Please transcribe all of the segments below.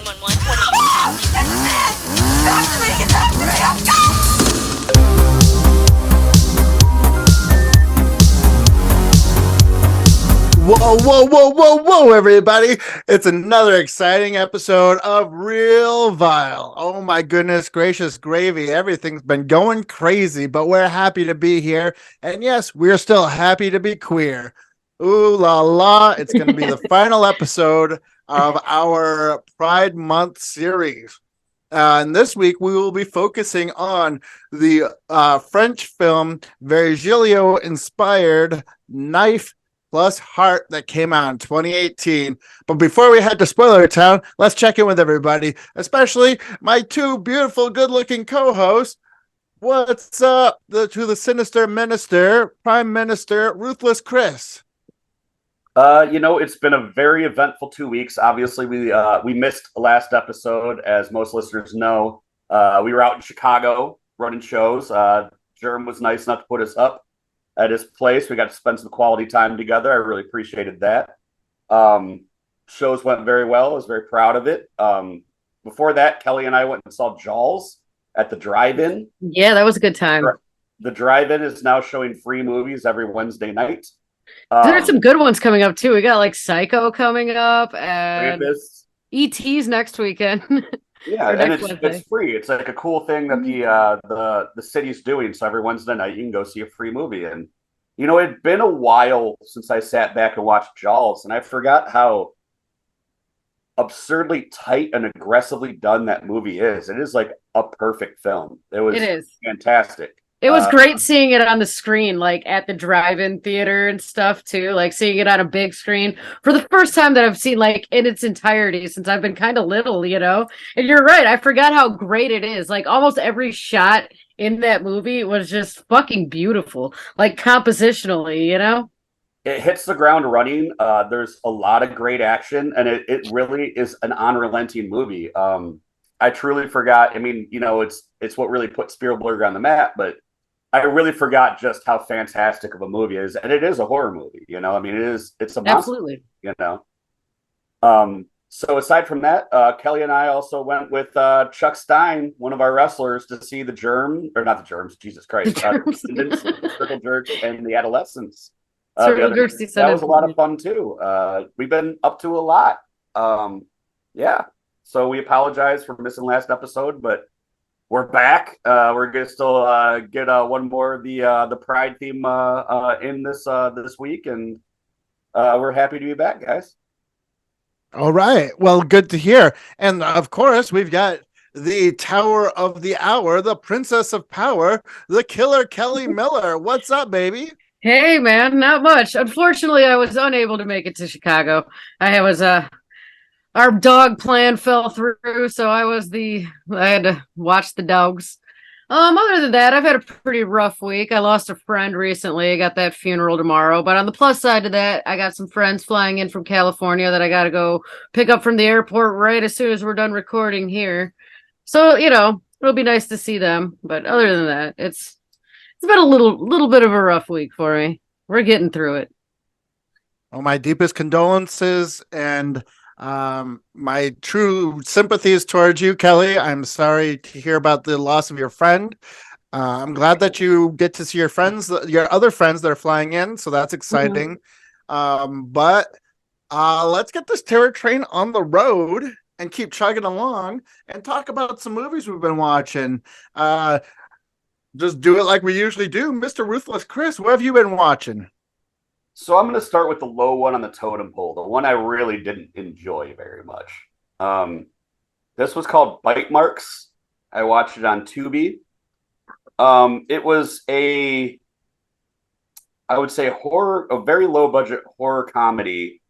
911. What are you? That's me! That's me! That's me! Whoa, whoa, whoa, whoa, whoa, everybody. It's another exciting episode of Real Vile. Oh my goodness gracious gravy. Everything's been going crazy, but we're happy to be here. And yes, we're still happy to be queer. Ooh la la. It's going to be the final episode of our Pride Month series. And this week we will be focusing on the French film Virgilio inspired KNIFE+HEART that came out in 2018. But before we head to Spoiler Town, let's check in with everybody, especially my two beautiful, good-looking co-hosts. What's up to the sinister minister, Prime Minister Ruthless Chris? It's been a very eventful 2 weeks. Obviously, we missed the last episode, as most listeners know. We were out in Chicago running shows. Germ was nice enough to put us up at his place. We got to spend some quality time together. I really appreciated that. Shows went very well. I was very proud of it. Before that, Kelli and I went and saw Jaws at the drive-in. Yeah, that was a good time. The drive-in is now showing free movies every Wednesday night. There's some good ones coming up too. We got like Psycho coming up and Krampus. ET's next weekend. Yeah, and it's free. It's like a cool thing that the city's doing. So every Wednesday night you can go see a free movie. And it'd been a while since I sat back and watched Jaws, and I forgot how absurdly tight and aggressively done that movie is. It is like a perfect film. It is fantastic. It was great seeing it on the screen, like at the drive-in theater and stuff too, like seeing it on a big screen for the first time that I've seen like in its entirety since I've been kind of little, And you're right, I forgot how great it is. Like almost every shot in that movie was just fucking beautiful, like compositionally. It hits the ground running. There's a lot of great action, and it really is an unrelenting movie. I truly forgot. I mean, it's what really put Spielberg on the map, but I really forgot just how fantastic of a movie it is. And it is a horror movie, I mean, it's a monster, absolutely, So aside from that, Kelli and I also went with Chuck Stein, one of our wrestlers, to see the Germ, or not the Germs, Jesus Christ, Circle Jerks and the Adolescents. That was a lot of fun too. We've been up to a lot. Yeah. So we apologize for missing last episode, but we're back. We're gonna still get one more of the Pride theme in this week, and we're happy to be back, guys. All right. Well, good to hear. And of course, we've got the Tower of the Hour, the Princess of Power, the Killer Kelli Miller. What's up, baby? Hey, man, not much. Unfortunately, I was unable to make it to Chicago. Our dog plan fell through, so I had to watch the dogs. Other than that, I've had a pretty rough week. I lost a friend recently. I got that funeral tomorrow. But on the plus side of that, I got some friends flying in from California that I got to go pick up from the airport right as soon as we're done recording here. So, it'll be nice to see them. But other than that, it's been a little bit of a rough week for me. We're getting through it. Oh, my deepest condolences and my true sympathies towards you, Kelli. I'm sorry to hear about the loss of your friend. I'm glad that you get to see your other friends that are flying in, so that's exciting. But let's get this terror train on the road and keep chugging along and talk about some movies we've been watching. Just do it like we usually do. Mr. Ruthless Chris, what have you been watching? So I'm going to start with the low one on the totem pole, the one I really didn't enjoy very much. This was called Bite Marks. I watched it on Tubi. It was I would say a very low budget horror comedy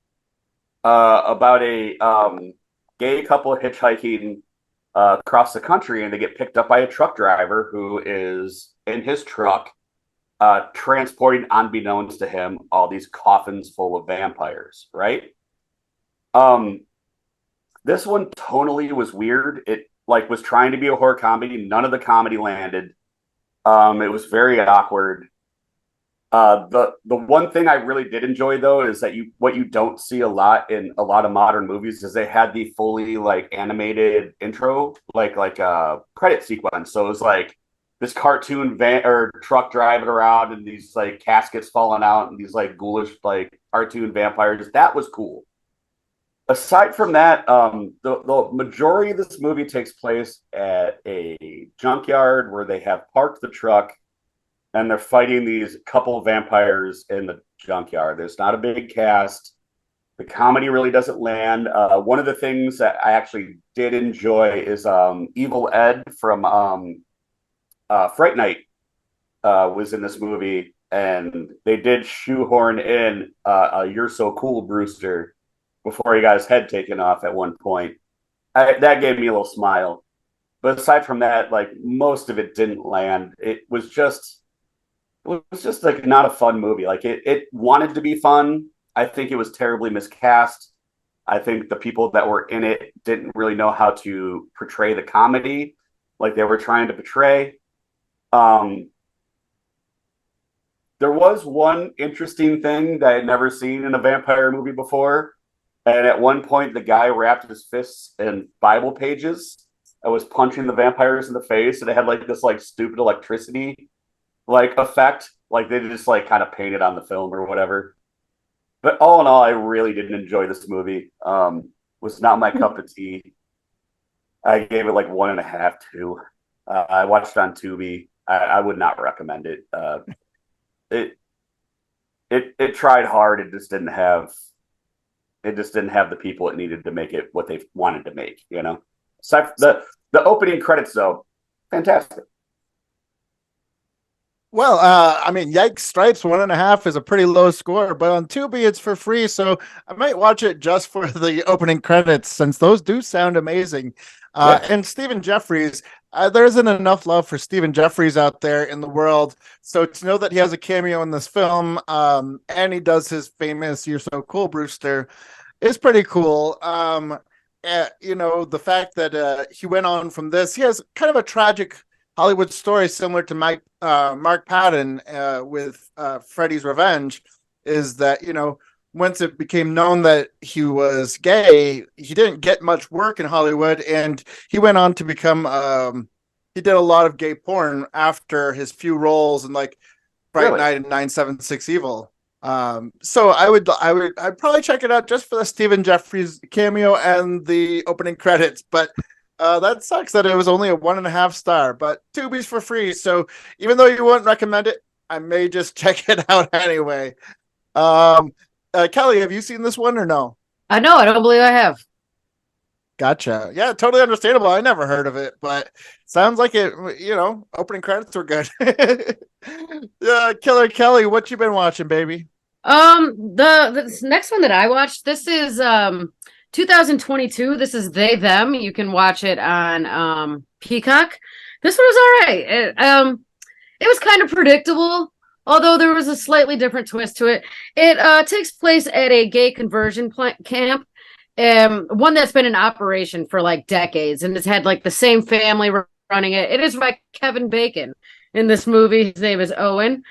about a gay couple hitchhiking across the country, and they get picked up by a truck driver who is in his truck transporting, unbeknownst to him, all these coffins full of vampires, right? This one tonally was weird. It was trying to be a horror comedy. None of the comedy landed. It was very awkward. The one thing I really did enjoy though is that what you don't see a lot in a lot of modern movies is they had the fully like animated intro, like a credit sequence. So it was like this cartoon van or truck driving around and these like caskets falling out and these like ghoulish like cartoon vampires. That was cool. Aside from that, the majority of this movie takes place at a junkyard where they have parked the truck and they're fighting these couple of vampires in the junkyard. There's not a big cast. The comedy really doesn't land. One of the things that I actually did enjoy is Evil Ed from Fright Night was in this movie, and they did shoehorn in "You're So Cool, Brewster" before he got his head taken off at one point. That gave me a little smile. But aside from that, like most of it didn't land. It was just like not a fun movie. Like it wanted to be fun. I think it was terribly miscast. I think the people that were in it didn't really know how to portray the comedy like they were trying to portray. There was one interesting thing that I had never seen in a vampire movie before. And at one point, the guy wrapped his fists in Bible pages and was punching the vampires in the face. And it had like this like stupid electricity like effect. Like they just like kind of painted on the film or whatever. But all in all, I really didn't enjoy this movie. Was not my cup of tea. I gave it like 1.5, 2. I watched it on Tubi. I would not recommend it. It tried hard. It just didn't have the people it needed to make it what they wanted to make, you know. So the opening credits though, fantastic. Well, I mean, Yikes Stripes 1.5 is a pretty low score, but on Tubi it's for free, so I might watch it just for the opening credits since those do sound amazing. And Stephen Jeffries, there isn't enough love for Stephen Jeffries out there in the world, so to know that he has a cameo in this film, and he does his famous "You're So Cool, Brewster," is pretty cool. You know, the fact that he went on from this, he has kind of a tragic Hollywood story similar to Mark Patton with Freddy's Revenge, is that, you know, once it became known that he was gay, he didn't get much work in Hollywood, and he went on to become he did a lot of gay porn after his few roles in like Fright Night and 976 Evil. So I'd probably check it out just for the Stephen Jeffries cameo and the opening credits, but that sucks that it was only a 1.5 star, but Tubi's for free. So even though you wouldn't recommend it, I may just check it out anyway. Kelly, have you seen this one or no? I know. I don't believe I have. Gotcha. Yeah, totally understandable. I never heard of it, but sounds like it, you know, opening credits were good. Killer Kelly, what you been watching, baby? The next one that I watched, this is 2022. This is They Them. You can watch it on Peacock. This one was all right. It was kind of predictable, although there was a slightly different twist to it. It takes place at a gay conversion camp, one that's been in operation for like decades, and it's had like the same family running it. It is by Kevin Bacon in this movie. His name is Owen.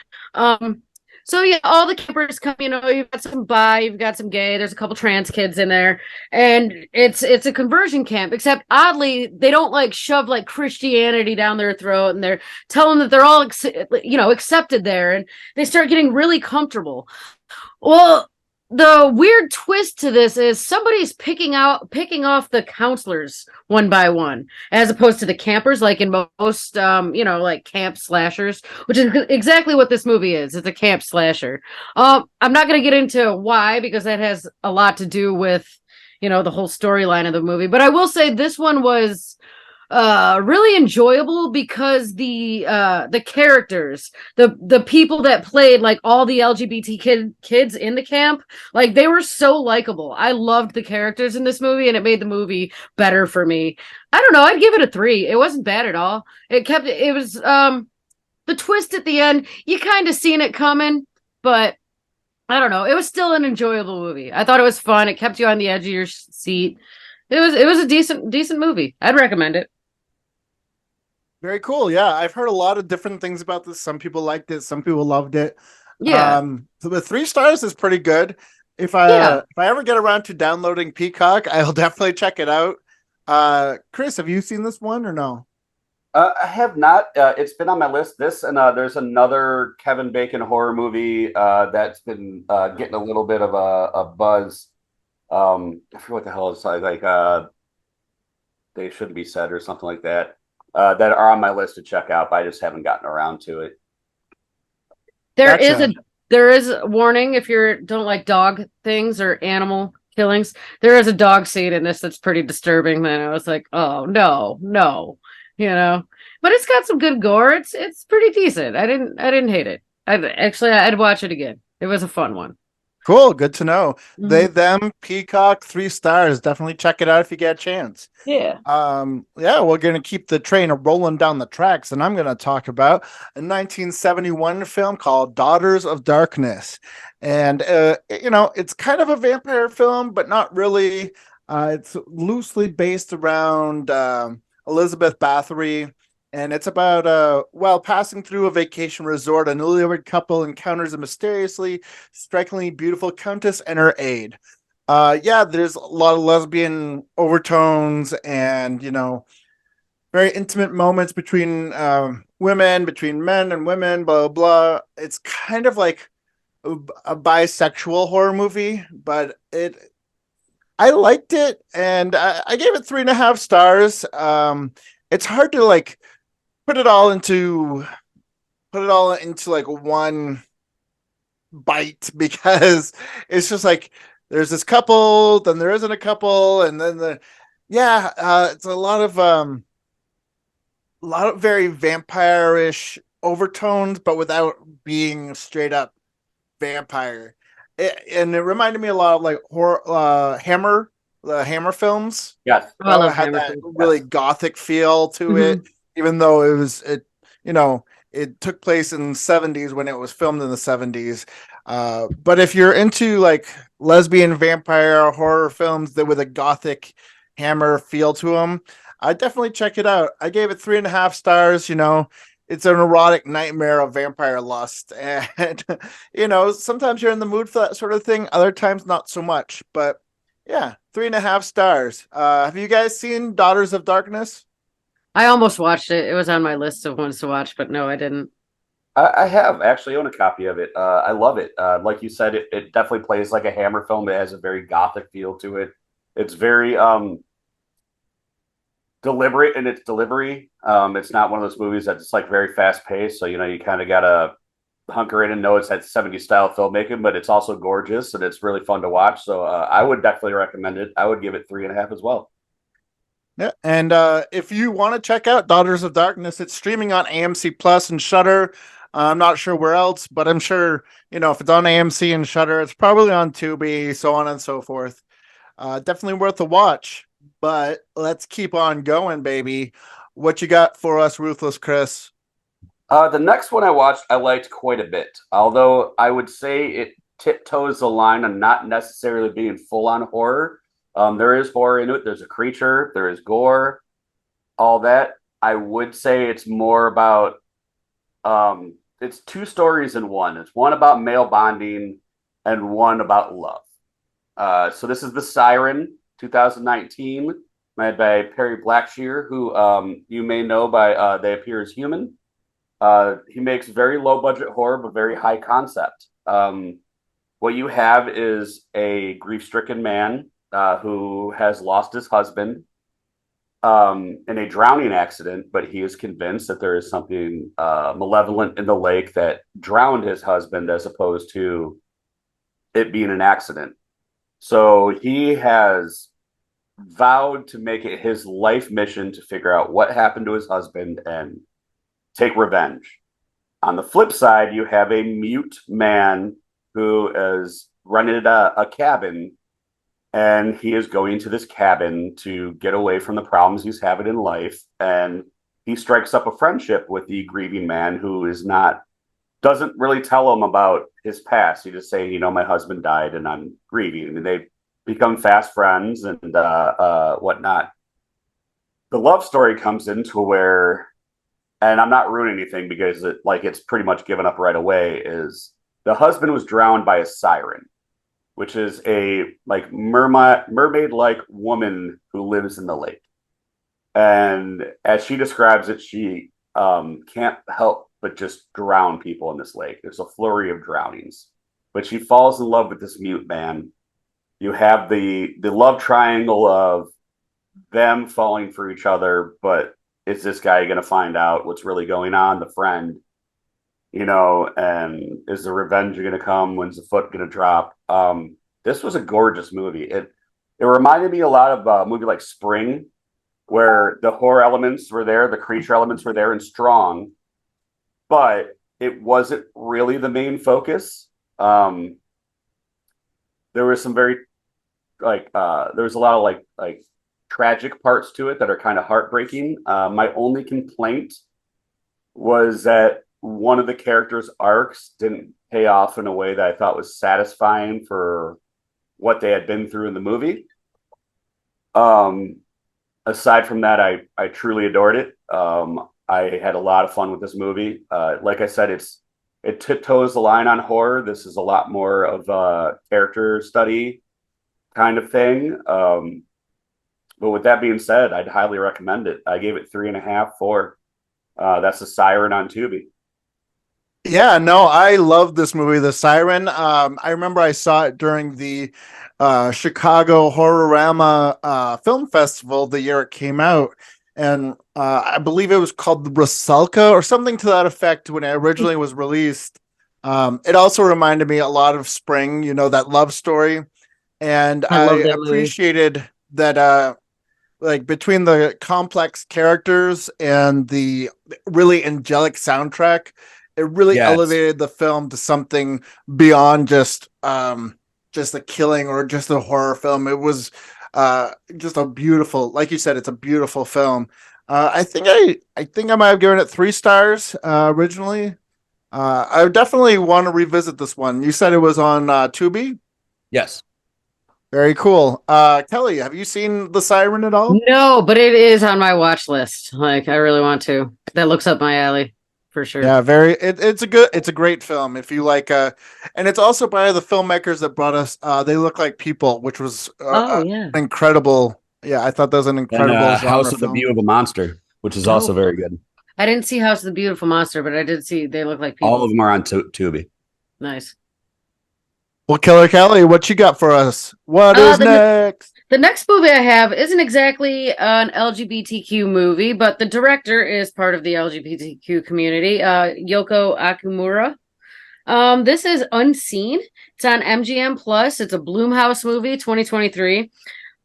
So yeah, all the campers come, you know, you've got some bi, you've got some gay, there's a couple trans kids in there, and it's a conversion camp, except oddly, they don't like shove like Christianity down their throat, and they're telling that they're all, you know, accepted there, and they start getting really comfortable. Well, the weird twist to this is somebody's picking off the counselors one by one, as opposed to the campers, like in most, you know, like camp slashers, which is exactly what this movie is. It's a camp slasher. I'm not going to get into why, because that has a lot to do with, you know, the whole storyline of the movie. But I will say this one was really enjoyable because the characters, the people that played like all the LGBT kids in the camp, like they were so likable. I loved the characters in this movie, and it made the movie better for me. I don't know, I'd give it a 3. It wasn't bad at all. It was the twist at the end, you kind of seen it coming, but I don't know, it was still an enjoyable movie. I thought it was fun. It kept you on the edge of your seat. It was a decent movie. I'd recommend it. Very cool. Yeah, I've heard a lot of different things about this. Some people liked it, some people loved it. Yeah. So the 3 stars is pretty good. Yeah. If I ever get around to downloading Peacock, I'll definitely check it out. Chris, have you seen this one or no? I have not. It's been on my list. This and there's another Kevin Bacon horror movie that's been getting a little bit of a buzz. I forget what the hell it's like. They shouldn't be said or something like that. That are on my list to check out, but I just haven't gotten around to it. There is Gotcha. a there is a warning if you don't like dog things or animal killings. There is a dog scene in this that's pretty disturbing. Then I was like, oh no, no, you know. But it's got some good gore. It's pretty decent. I didn't hate it. I'd watch it again. It was a fun one. Cool. Good to know. They, Mhm. them, Peacock, 3 stars. Definitely check it out if you get a chance. Yeah. Yeah, we're going to keep the train rolling down the tracks, and I'm going to talk about a 1971 film called Daughters of Darkness. And, it's kind of a vampire film, but not really. It's loosely based around Elizabeth Bathory, and it's about, while passing through a vacation resort, a newlywed couple encounters a mysteriously, strikingly beautiful countess and her aide. Yeah, there's a lot of lesbian overtones and, very intimate moments between women, between men and women, blah, blah, blah. It's kind of like a bisexual horror movie, but I liked it, and I gave it 3.5 stars. It's hard to like put it all into like one bite because it's just like there's this couple, then there isn't a couple, and then it's a lot of very vampire-ish overtones, but without being straight up vampire. And it reminded me a lot of like horror, the Hammer films. Yes, Oh, I It love had that Hammerfall. really yes. gothic feel to it, Mhm. even though you know, it took place in the 70s when it was filmed in the 70s. But if you're into like lesbian vampire horror films that with a gothic Hammer feel to them, I definitely check it out. I gave it 3.5 stars. It's an erotic nightmare of vampire lust, and sometimes you're in the mood for that sort of thing. Other times, not so much. But yeah, 3.5 stars. Have you guys seen Daughters of Darkness? I almost watched it. It was on my list of ones to watch, but no, I didn't. I have actually own a copy of it. I love it. Like you said, it definitely plays like a Hammer film. It has a very gothic feel to it. It's very deliberate in its delivery. It's not one of those movies that's like very fast paced. So you kind of gotta hunker in and know it's that 70s style filmmaking, but it's also gorgeous and it's really fun to watch. So I would definitely recommend it. I would give it 3.5 as well. Yeah, and if you want to check out Daughters of Darkness, it's streaming on AMC Plus and Shutter. I'm not sure where else, but I'm sure if it's on AMC and Shutter, it's probably on Tubi, so on and so forth. Definitely worth a watch. But let's keep on going, baby. What you got for us, Ruthless Chris? The next one I watched, I liked quite a bit, although I would say it tiptoes the line on not necessarily being full on horror. There is horror in it. There's a creature, there is gore, all that. I would say it's more about it's two stories in one. It's one about male bonding and one about love. So this is the Siren 2019, made by Perry Blackshear, who you may know by They Appear as Human. He makes very low budget horror, but very high concept. What you have is a grief stricken man who has lost his husband in a drowning accident, but he is convinced that there is something malevolent in the lake that drowned his husband as opposed to it being an accident. So he has vowed to make it his life mission to figure out what happened to his husband and take revenge. On the flip side, you have a mute man who is rented a cabin, and he is going to this cabin to get away from the problems he's having in life. And he strikes up a friendship with the grieving man who doesn't really tell him about his past. He just saying, my husband died and I'm grieving. And they become fast friends and whatnot. The love story comes into where, and I'm not ruining anything because it's pretty much given up right away, is The husband was drowned by a siren, which is a like mermaid like woman who lives in the lake. And as she describes it, she can't help but just drown people in this lake. There's a flurry of drownings, but she falls in love with this mute man. You have the love triangle of them falling for each other, but is this guy going to find out what's really going on? The friend, and is the revenge going to come? When's the foot going to drop? This was a gorgeous movie. It reminded me a lot of a movie like Spring, where the horror elements were there, the creature elements were there and strong, but it wasn't really the main focus. There was some very there was a lot of like tragic parts to it that are kind of heartbreaking. My only complaint was that one of the characters' arcs didn't pay off in a way that I thought was satisfying for what they had been through in the movie. Aside from that, I truly adored it. I had a lot of fun with this movie. Like I said, it tiptoes the line on horror. This is a lot more of a character study kind of thing. But with that being said, I'd highly recommend it. I gave it 3.5, 4. That's a Siren on Tubi. Yeah, no, I love this movie, The Siren. I remember I saw it during the Chicago Horrorama Film Festival the year it came out. And I believe it was called the Rusalka or something to that effect when it originally was released. It also reminded me a lot of Spring, that love story. And I appreciated that like between the complex characters and the really angelic soundtrack, it really elevated the film to something beyond just a killing or just a horror film. It was just a beautiful, like you said, it's a beautiful film. I think I might have given it 3 stars originally. I would definitely want to revisit this one. You said it was on Tubi? Yes. Very cool. Kelli, have you seen The Siren at all? No, but it is on my watch list. Like, I really want to. That looks up my alley for sure. Yeah, it's a great film if you like. And it's also by the filmmakers that brought us They Look Like People, which was incredible. Yeah, I thought that was an incredible genre House of film. the Beautiful Monster, which is also very good. I didn't see House of the Beautiful Monster, but I did see They Look Like People. All of them are on Tubi. Nice. Well, Killer Kelli, what you got for us? What is next? The next movie I have isn't exactly an LGBTQ movie, but the director is part of the LGBTQ community, Yoko Okumura. This is Unseen. It's on MGM Plus. It's a Blumhouse movie, 2023.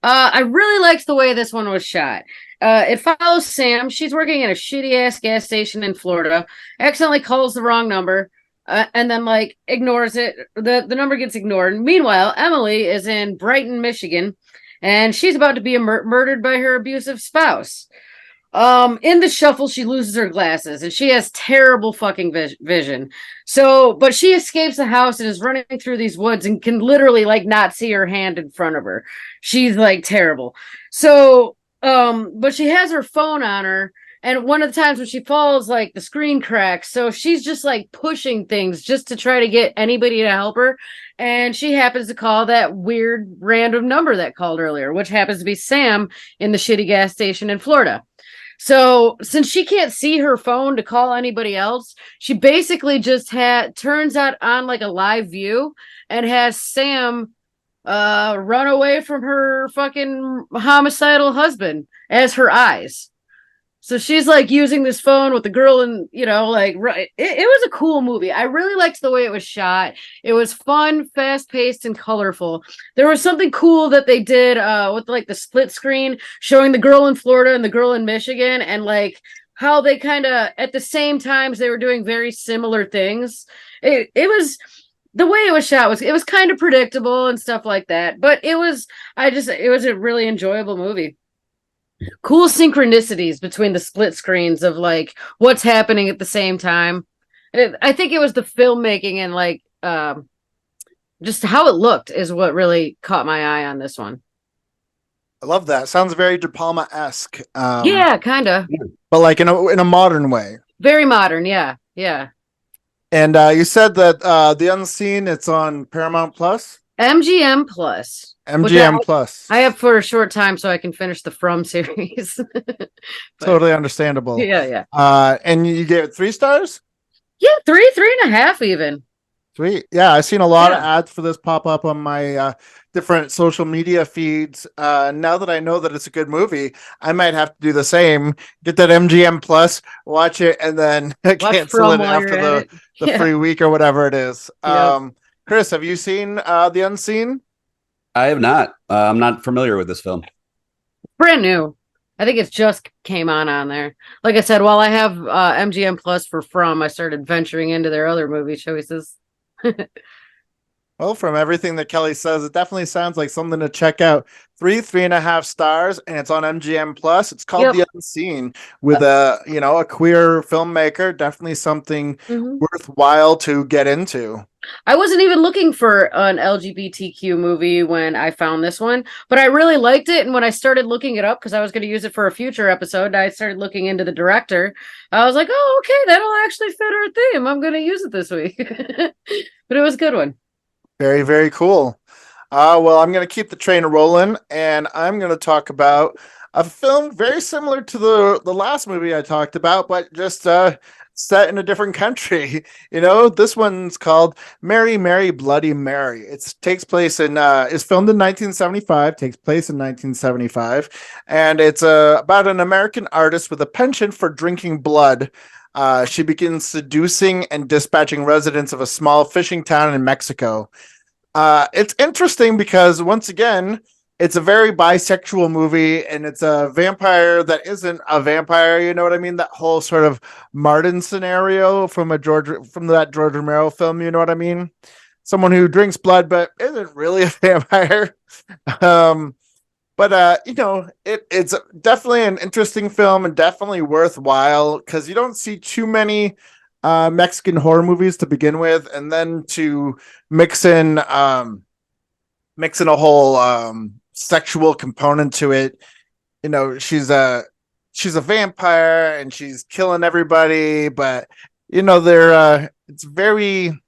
I really liked the way this one was shot. It follows Sam. She's working at a shitty-ass gas station in Florida, accidentally calls the wrong number, and then ignores it. The number gets ignored. Meanwhile, Emily is in Brighton, Michigan, and she's about to be murdered by her abusive spouse. In the shuffle, she loses her glasses, and she has terrible fucking vision. But she escapes the house and is running through these woods and can literally not see her hand in front of her. She's terrible. But she has her phone on her. And one of the times when she falls, the screen cracks. So she's just pushing things just to try to get anybody to help her. And she happens to call that weird random number that called earlier, which happens to be Sam in the shitty gas station in Florida. So since she can't see her phone to call anybody else, she basically just turns out on a live view and has Sam run away from her fucking homicidal husband as her eyes. So she's using this phone with the girl and, it was a cool movie. I really liked the way it was shot. It was fun, fast paced, and colorful. There was something cool that they did with the split screen showing the girl in Florida and the girl in Michigan and how they kind of at the same times they were doing very similar things. It was the way it was shot it was kind of predictable and stuff like that. But it was a really enjoyable movie. Cool synchronicities between the split screens of what's happening at the same time. I think it was the filmmaking and just how it looked is what really caught my eye on this one. I love that. Sounds very De Palma-esque. Yeah, kind of. But in a modern way. Very modern, yeah. And you said that The Unseen, it's on Paramount Plus, MGM Plus, which MGM Plus. I have for a short time so I can finish the From series. But, Totally understandable. yeah. And you gave it 3 stars? Yeah, 3.5 even. Sweet. Yeah, I've seen a lot of Yeah. ads for this pop up on my different social media feeds. Now that I know that it's a good movie, I might have to do the same. Get that MGM Plus, watch it, and then Watch cancel From it while you're after at it. the Yeah. free week or whatever it is. Yep. Chris, have you seen The Unseen? I have not. I'm not familiar with this film. Brand new. I think it's just came on there. Like I said, while I have MGM Plus for From, I started venturing into their other movie choices. Well, from everything that Kelly says, it definitely sounds like something to check out. 3.5 stars, and it's on MGM Plus. It's called Yep. The Unseen with a queer filmmaker. Definitely something Mhm. worthwhile to get into. I wasn't even looking for an LGBTQ movie when I found this one, but I really liked it. And when I started looking it up, because I was going to use it for a future episode, I started looking into the director. I was like, oh, okay, that'll actually fit our theme. I'm going to use it this week. But it was a good one. Very, very cool. Well, I'm going to keep the train rolling, and I'm going to talk about a film very similar to the last movie I talked about, but just set in a different country. This one's called Mary, Mary, Bloody Mary. It takes place in is filmed in 1975. Takes place in 1975, and it's about an American artist with a penchant for drinking blood. She begins seducing and dispatching residents of a small fishing town in Mexico. It's interesting because, once again, it's a very bisexual movie, and it's a vampire that isn't a vampire. You know what I mean? That whole sort of Martin scenario from that George Romero film. You know what I mean? Someone who drinks blood but isn't really a vampire. um, it's definitely an interesting film and definitely worthwhile because you don't see too many Mexican horror movies to begin with, and then to mix in a whole sexual component to it. She's a vampire and she's killing everybody, but they're it's very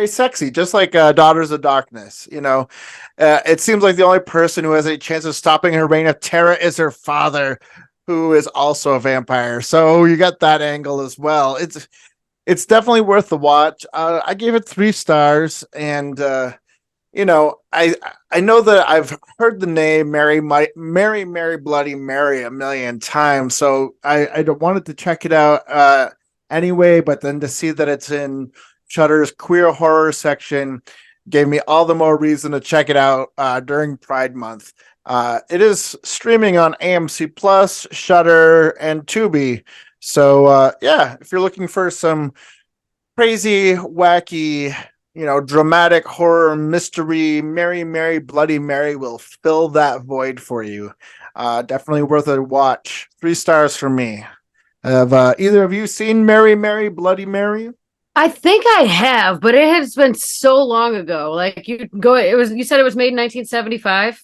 sexy, just like Daughters of Darkness. It seems like the only person who has any chance of stopping her reign of terror is her father, who is also a vampire. So you got that angle as well. It's definitely worth the watch. I gave it 3 stars, and I know that I've heard the name Mary, Mary, Bloody Mary a million times, so I don't wanted to check it out anyway. But then to see that it's in Shudder's queer horror section gave me all the more reason to check it out during Pride Month. It is streaming on AMC Plus, Shudder, and Tubi. So if you're looking for some crazy, wacky, dramatic horror mystery, Mary, Mary, Bloody Mary will fill that void for you. Definitely worth a watch. 3 stars from me. Have either of you seen Mary, Mary, Bloody Mary? I think I have, but it has been so long ago. Like you said it was made in 1975.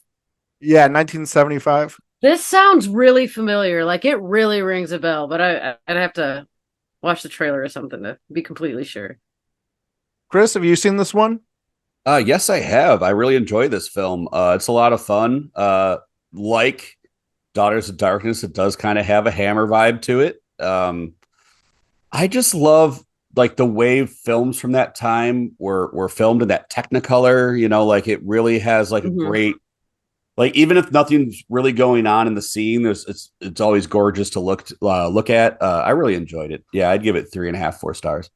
Yeah, 1975. This sounds really familiar. Like it really rings a bell, but I'd have to watch the trailer or something to be completely sure. Chris, have you seen this one? Yes, I have. I really enjoy this film. It's a lot of fun. Like Daughters of Darkness, it does kind of have a Hammer vibe to it. I just love like the way films from that time were filmed in that Technicolor. Like it really has like a great, like even if nothing's really going on in the scene, it's always gorgeous to look at. I really enjoyed it. Yeah, I'd give it 3.5, 4 stars.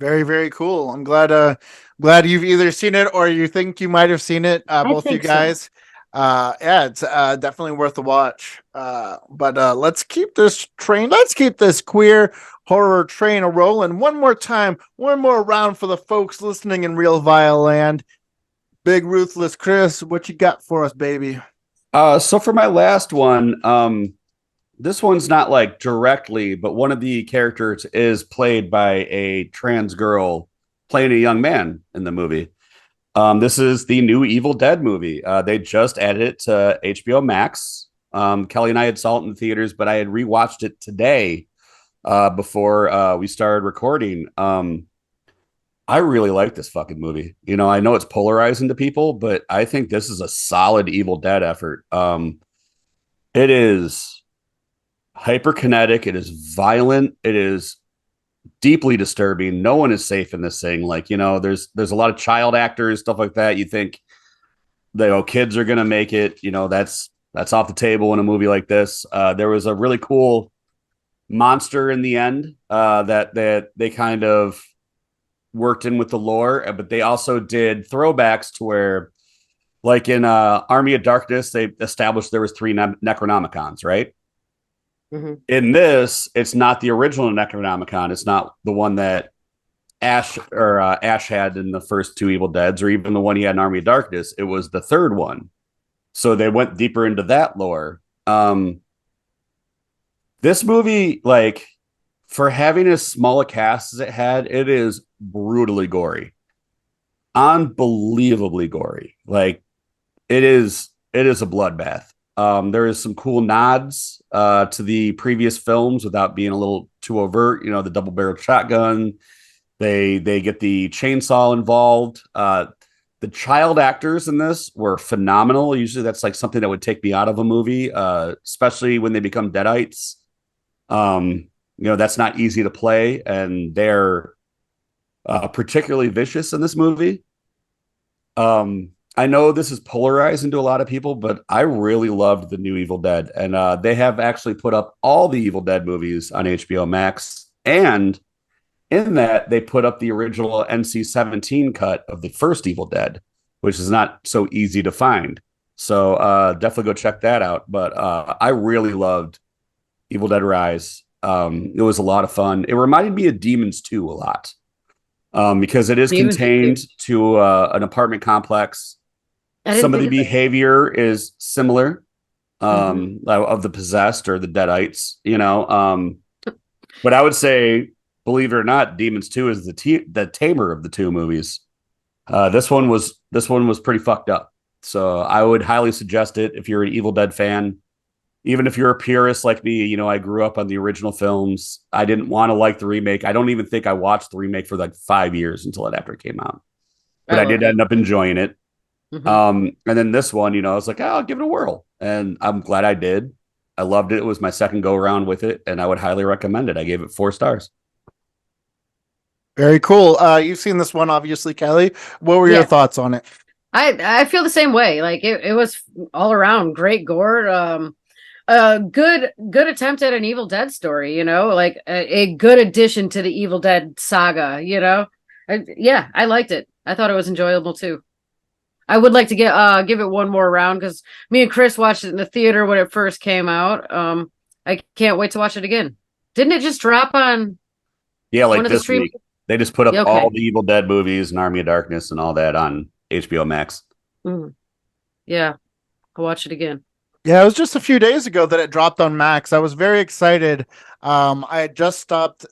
Very, very cool. I'm glad you've either seen it or you think you might have seen it. Both you think so. guys. It's definitely worth the watch. But let's keep this queer horror train a rolling one more time, one more round for the folks listening in Real Vile Land. Big Ruthless Chris, what you got for us, baby? So for my last one, this one's not like directly, but one of the characters is played by a trans girl playing a young man in the movie. This is the new Evil Dead movie. They just added it to HBO Max. Kelly and I had saw it in the theaters, but I had rewatched it today before we started recording. I really like this fucking movie. You know, I know it's polarizing to people, but I think this is a solid Evil Dead effort. It is hyperkinetic. It is violent. It is deeply disturbing. No one is safe in this thing. Like, you know, there's a lot of child actors, stuff like that. You think kids are gonna make it. You know, that's off the table in a movie like this. There was a really cool monster in the end that they kind of worked in with the lore, but they also did throwbacks to where, like in Army of Darkness, they established there was 3 Necronomicons, right? Mm-hmm. In this, it's not the original Necronomicon. It's not the one that Ash had in the first 2 Evil Deads, or even the one he had in Army of Darkness. It was the 3rd one. So they went deeper into that lore. This movie, like, for having as small a cast as it had, it is brutally gory, unbelievably gory. Like, it is a bloodbath. There is some cool nods to the previous films without being a little too overt. You know, the double-barreled shotgun. They get the chainsaw involved. The child actors in this were phenomenal. Usually, that's like something that would take me out of a movie, especially when they become deadites. You know, that's not easy to play, and they're particularly vicious in this movie. I know this is polarizing to a lot of people, but I really loved the new Evil Dead, and they have actually put up all the Evil Dead movies on HBO Max, and in that they put up the original NC-17 cut of the first Evil Dead, which is not so easy to find. So definitely go check that out. But I really loved Evil Dead Rise. It was a lot of fun. It reminded me of Demons 2 a lot, because it is contained to an apartment complex. Some of the behavior is similar of the possessed or the deadites, you know. But I would say, believe it or not, Demons 2 is the tamer of the 2 movies. This one was pretty fucked up. So I would highly suggest it if you're an Evil Dead fan. Even if you're a purist like me, you know, I grew up on the original films. I didn't want to like the remake. I don't even think I watched the remake for like 5 years after it came out. But I did end up enjoying it. And then this one, you know, I was like, I'll give it a whirl. And I'm glad I did. I loved it. It was my second go around with it, and I would highly recommend it. I gave it 4 stars. Very cool. You've seen this one, obviously, Kelly. What were your thoughts on it? I feel the same way. Like it was all around great gore. Good attempt at an Evil Dead story, you know, like a good addition to the Evil Dead saga, you know. I liked it. I thought it was enjoyable too. I would like to give it one more round, because me and Chris watched it in the theater when it first came out. I can't wait to watch it again. Didn't it just drop on? Yeah, like this week. They just put up all the Evil Dead movies and Army of Darkness and all that on HBO Max. Yeah, I'll watch it again. Yeah, it was just a few days ago that it dropped on Max. I was very excited. I had just stopped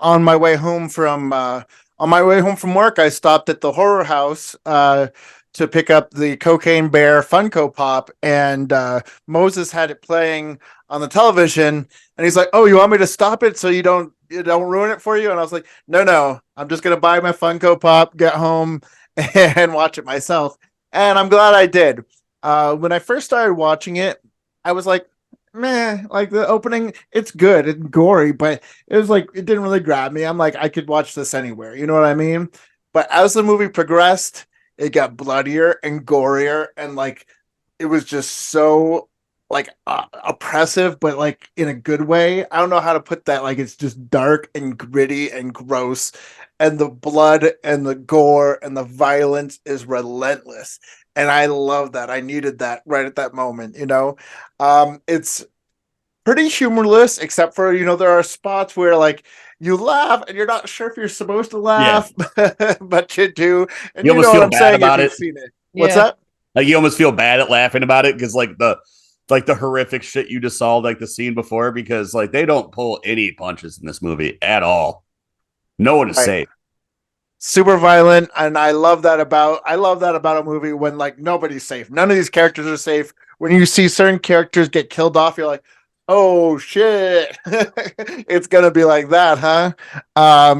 on my way home from work. I stopped at the horror house to pick up the Cocaine Bear Funko Pop, and Moses had it playing on the television, and he's like, "Oh, you want me to stop it so you don't ruin it for you?" And I was like, No, I'm just gonna buy my Funko Pop, get home, and watch it myself. And I'm glad I did. When I first started watching it, I was like, meh, like the opening, it's good, it's gory, but it was like, it didn't really grab me. I'm like, I could watch this anywhere, you know what I mean? But as the movie progressed, it got bloodier and gorier, and like, it was just so like oppressive, but like in a good way. I don't know how to put that. Like, it's just dark and gritty and gross, and the blood and the gore and the violence is relentless. And I love that. I needed that right at that moment, you know. It's pretty humorless, except for, you know, there are spots where like you laugh and you're not sure if you're supposed to laugh, but you do. And you know what I'm saying if you've seen it. What's that? Like, you almost feel bad at laughing about it, because like the horrific shit you just saw, like the scene before, because like they don't pull any punches in this movie at all. No one is safe. Super violent, and I love that about a movie when like nobody's safe. None of these characters are safe. When you see certain characters get killed off, you're like, Oh shit. It's gonna be like that, huh?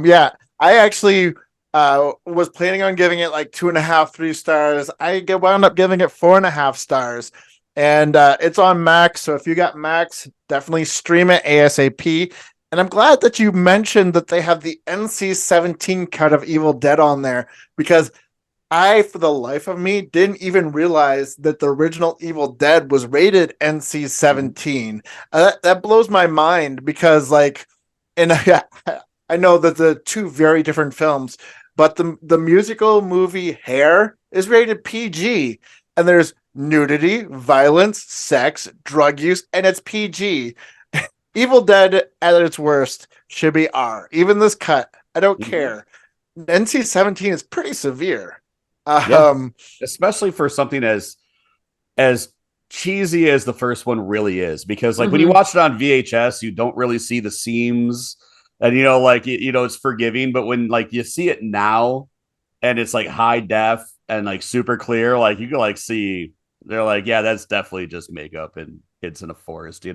Yeah. I actually was planning on giving it like 2.5, 3 stars. Wound up giving it 4.5 stars. And it's on Max. So if you got Max, definitely stream it ASAP. And I'm glad that you mentioned that they have the NC-17 cut of Evil Dead on there, because I, for the life of me, didn't even realize that the original Evil Dead was rated NC-17. That blows my mind because, like, and I know that the two very different films, but the musical movie Hair is rated PG, and there's nudity, violence, sex, drug use, and it's PG. Evil Dead at its worst should be R. Even this cut, I don't care. NC-17 is pretty severe. Especially for something as cheesy as the first one really is, because like when you watch it on VHS, you don't really see the seams, and it's forgiving. But when like you see it now, and it's like high def and like super clear, like you can like see they're like, yeah, that's definitely just makeup and kids in a forest,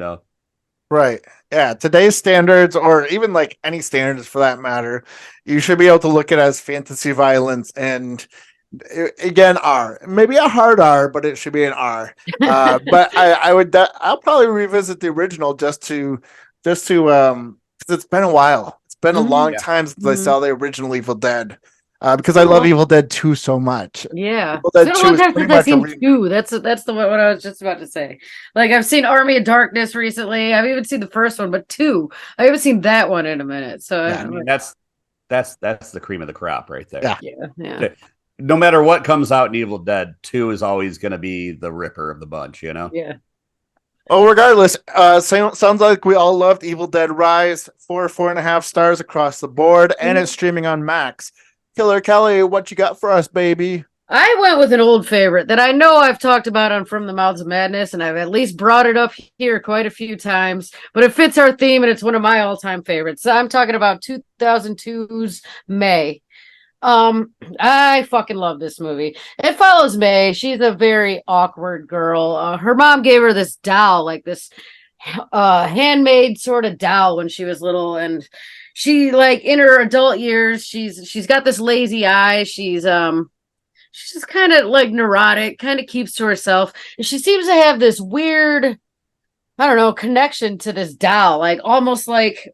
Right. Yeah. Today's standards, or even like any standards for that matter, you should be able to look at it as fantasy violence. And again, R, maybe a hard R, but it should be an R. But I'll probably revisit the original just to, because it's been a while. It's been a long time since I saw the original Evil Dead. Because I love Evil Dead 2 so much. Yeah. Evil It's Dead been a 2 long is time pretty since I've much seen 2. That's the what I was just about to say. Like, I've seen Army of Darkness recently. I've even seen the first one, but 2, I haven't seen that one in a minute. So I mean, that's the cream of the crop right there. Yeah. No matter what comes out in Evil Dead, 2 is always going to be the ripper of the bunch, Yeah. Oh, regardless, sounds like we all loved Evil Dead Rise. 4.5 stars across the board, and it's streaming on Max. Killer Kelly, what you got for us, baby? I went with an old favorite that I know I've talked about on From the Mouths of Madness, and I've at least brought it up here quite a few times, but it fits our theme, and it's one of my all-time favorites. I'm talking about 2002's May. I fucking love this movie. It follows May. She's a very awkward girl. Her mom gave her this doll, like this handmade sort of doll when she was little, and she, like, in her adult years, she's got this lazy eye. She's just kind of like neurotic, kind of keeps to herself, and she seems to have this weird, I don't know, connection to this doll, like almost like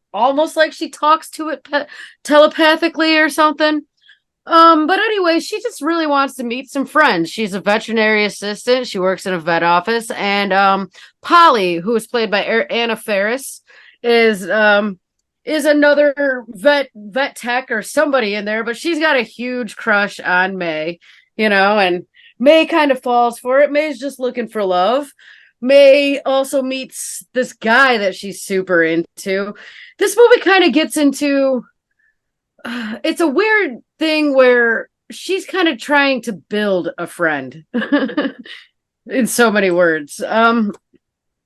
she talks to it telepathically or something. But anyway, she just really wants to meet some friends. She's a veterinary assistant. She works in a vet office, and Polly, who is played by Anna Faris, is another vet tech or somebody in there, but she's got a huge crush on May, and May kind of falls for it. May's just looking for love. May also meets this guy that she's super into. This movie kind of gets into it's a weird thing where she's kind of trying to build a friend in so many words. I think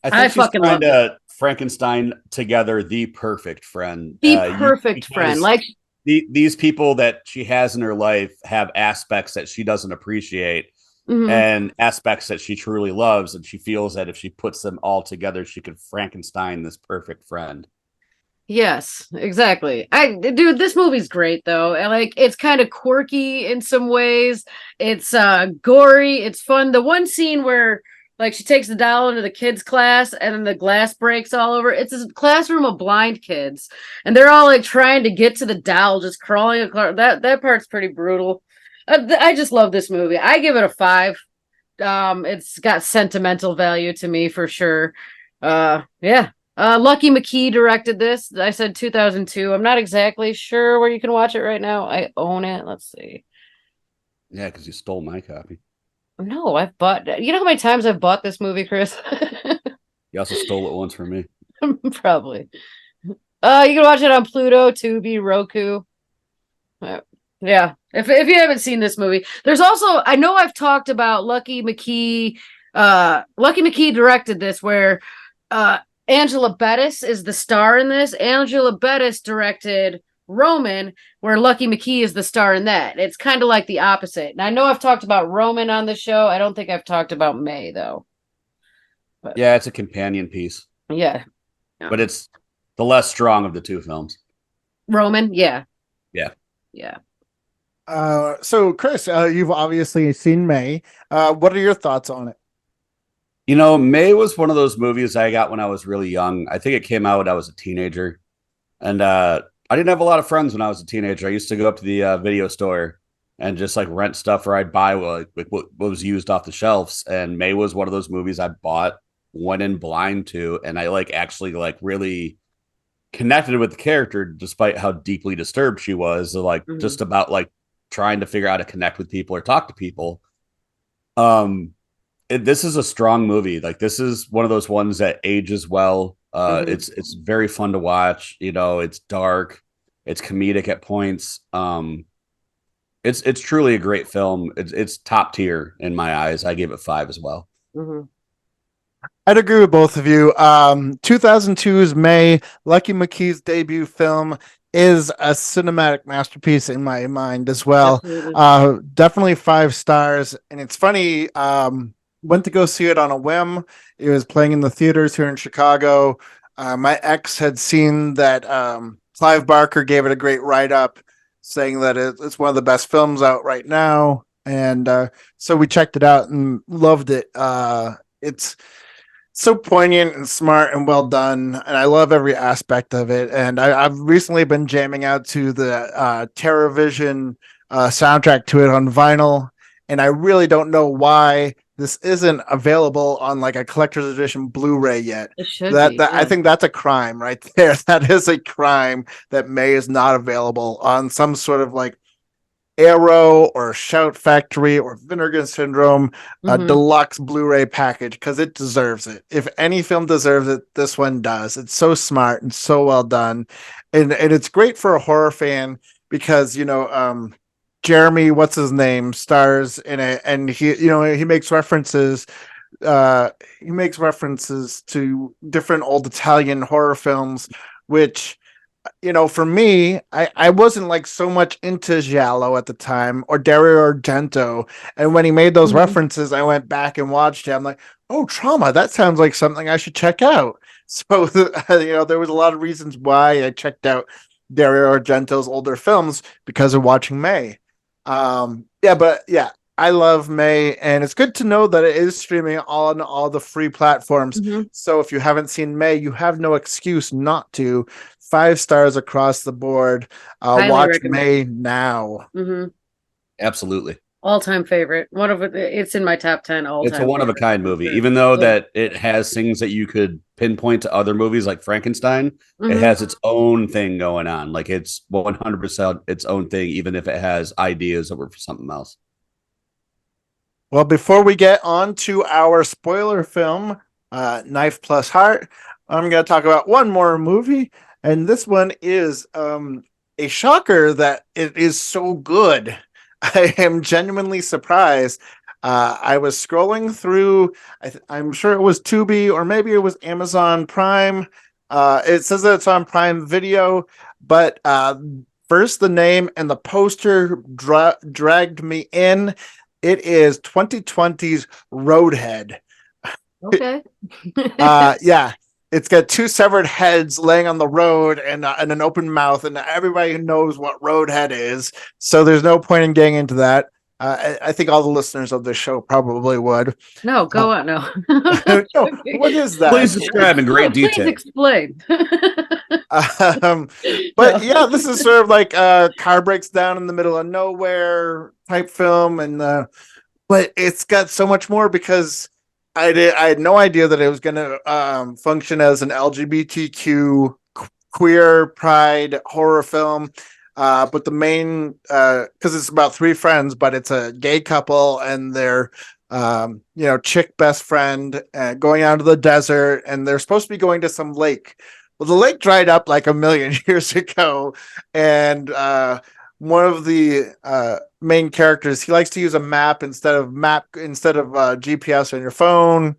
I she's fucking trying love to Frankenstein together the perfect friend. the perfect friend. Like, these people that she has in her life have aspects that she doesn't appreciate and aspects that she truly loves, and she feels that if she puts them all together, she could Frankenstein this perfect friend. yes, exactly. Dude, this movie's great though. Like, it's kind of quirky in some ways. It's gory. It's fun. The one scene where, like, she takes the doll into the kids' class and then the glass breaks all over. It's a classroom of blind kids, and they're all like trying to get to the doll, just crawling across. That part's pretty brutal. I just love this movie. I give it a 5. It's got sentimental value to me for sure. Yeah. Lucky McKee directed this. I said 2002. I'm not exactly sure where you can watch it right now. I own it. Let's see. Yeah, because you stole my copy. No, I've bought. You know how many times I've bought this movie, Chris? You also stole it once from me. Probably. You can watch it on Pluto, Tubi, Roku. Yeah. If you haven't seen this movie, there's also, I know I've talked about Lucky McKee. Lucky McKee directed this, where Angela Bettis is the star in this. Angela Bettis directed Roman, where Lucky McKee is the star in that. It's kind of like the opposite. And I know I've talked about Roman on the show. I don't think I've talked about May, though. But yeah, it's a companion piece. Yeah. but it's the less strong of the two films. Roman, yeah. Yeah. So Chris, you've obviously seen May. What are your thoughts on it? You know, May was one of those movies I got when I was really young. I think it came out when I was a teenager. And I didn't have a lot of friends when I was a teenager. I used to go up to the video store and just like rent stuff, or I'd buy what was used off the shelves. And May was one of those movies I bought, went in blind to, and I like actually like really connected with the character despite how deeply disturbed she was. Like just about like trying to figure out how to connect with people or talk to people. This is a strong movie. Like this is one of those ones that ages well. It's very fun to watch. You know, it's dark, it's comedic at points. It's truly a great film. It's top tier in my eyes. I gave it 5 as well. I'd agree with both of you. 2002's May, Lucky McKee's debut film, is a cinematic masterpiece in my mind as well. Definitely 5 stars. And it's funny, went to go see it on a whim. It was playing in the theaters here in Chicago. My ex had seen that Clive Barker gave it a great write-up, saying that it's one of the best films out right now. And so we checked it out and loved it. It's so poignant and smart and well done, and I love every aspect of it. And I've recently been jamming out to the TerraVision soundtrack to it on vinyl, and I really don't know why this isn't available on like a collector's edition Blu-ray yet. It should that be, yeah. I think that's a crime right there. That is a crime that May is not available on some sort of like Arrow or Shout Factory or Vinegar Syndrome deluxe Blu-ray package, because it deserves it. If any film deserves it, this one does. It's so smart and so well done, and it's great for a horror fan because Jeremy, what's his name, stars in it, and he makes references. He makes references to different old Italian horror films, which, for me, I wasn't like so much into Giallo at the time or Dario Argento. And when he made those references, I went back and watched it. I'm like, oh, Trauma, that sounds like something I should check out. So, there was a lot of reasons why I checked out Dario Argento's older films because of watching May. I love May, and it's good to know that it is streaming on all the free platforms. So if you haven't seen May, you have no excuse not to. 5 stars across the board. Watch recommend. May now. Absolutely. All-time favorite. It's in my top 10 all-time. It's a one-of-a-kind movie. Even though that it has things that you could pinpoint to other movies like Frankenstein, it has its own thing going on. Like it's 100% its own thing, even if it has ideas that were for something else. Well, before we get on to our spoiler film, KNIFE+HEART, I'm going to talk about one more movie, and this one is a shocker that it is so good. I am genuinely surprised. I was scrolling through, I'm sure it was Tubi or maybe it was Amazon Prime. It says that it's on Prime Video, but first the name and the poster dragged me in. It is 2020's Roadhead. Okay. It's got 2 severed heads laying on the road and an open mouth, and everybody knows what Roadhead is. So there's no point in getting into that. I think all the listeners of this show probably would. No, go on. No. No, what is that? Please describe in great detail. Please explain. But yeah, this is sort of like a car breaks down in the middle of nowhere type film, and but it's got so much more because I had no idea that it was going to function as an LGBTQ queer pride horror film. But the main, because it's about 3 friends, but it's a gay couple and their, chick best friend going out to the desert, and they're supposed to be going to some lake. Well, the lake dried up like a million years ago, and one of the main characters, he likes to use a map instead of GPS on your phone.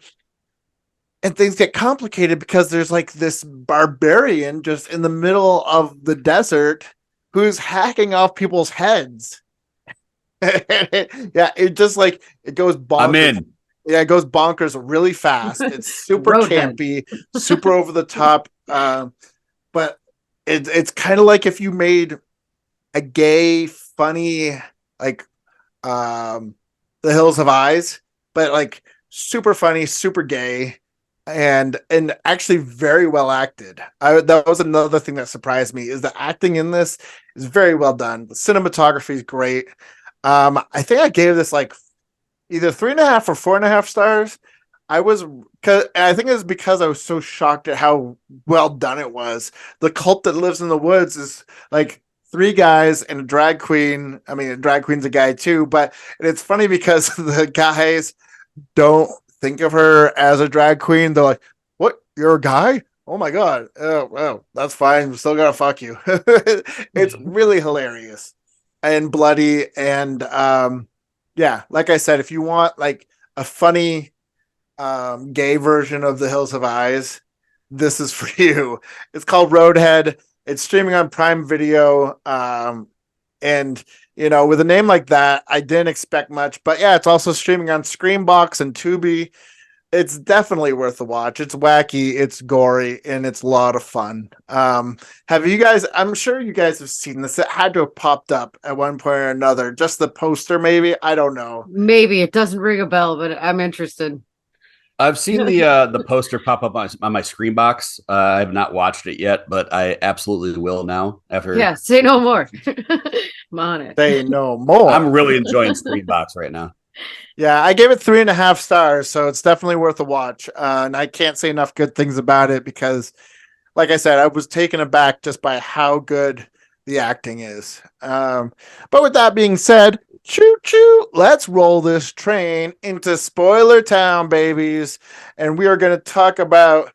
And things get complicated because there's like this barbarian just in the middle of the desert who's hacking off people's heads. It just like it goes bonkers. I'm in. Yeah, it goes bonkers really fast. It's super campy, super over the top. But it's kind of like if you made a gay, funny, like The Hills Have Eyes, but like super funny, super gay, and actually very well acted. That was another thing that surprised me is the acting in this is very well done. The cinematography is great. I think I gave this like either 3.5 or 4.5 stars. I think it was because I was so shocked at how well done it was. The cult that lives in the woods is like three guys and a drag queen. I mean, a drag queen's a guy too, but it's funny because the guys don't think of her as a drag queen. They're like, "What? You're a guy? Oh my god! Oh, well, that's fine. I'm still gonna fuck you." It's really hilarious and bloody, and yeah, like I said, if you want like a funny gay version of The Hills Have Eyes, this is for you. It's called Roadhead. It's streaming on Prime Video. And with a name like that, I didn't expect much. But yeah, it's also streaming on Screambox and Tubi. It's definitely worth a watch. It's wacky, it's gory, and it's a lot of fun. Have you guys? I'm sure you guys have seen this. It had to have popped up at one point or another. Just the poster, maybe. I don't know. Maybe it doesn't ring a bell, but I'm interested. I've seen the poster pop up on my screen box. I have not watched it yet, but I absolutely will now. After Yeah, say no more. I'm on it. Say no more. I'm really enjoying screen box right now. Yeah, I gave it 3.5 stars, so it's definitely worth a watch. And I can't say enough good things about it because, like I said, I was taken aback just by how good the acting is. But with that being said, choo choo, let's roll this train into Spoiler Town, babies. And we are going to talk about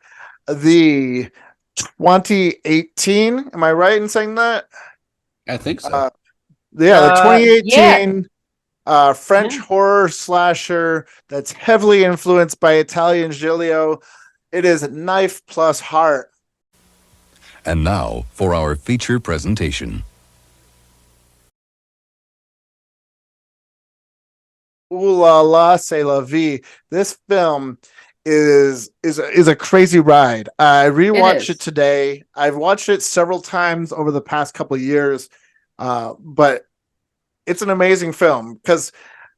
the 2018. Am I right in saying that? I think so. Yeah, the 2018 French Yeah. horror slasher that's heavily influenced by Italian Giallo. It is KNIFE+HEART. And now for our feature presentation. Ooh la la, c'est la vie. This film is a crazy ride. I rewatched it today. I've watched it several times over the past couple of years, but it's an amazing film because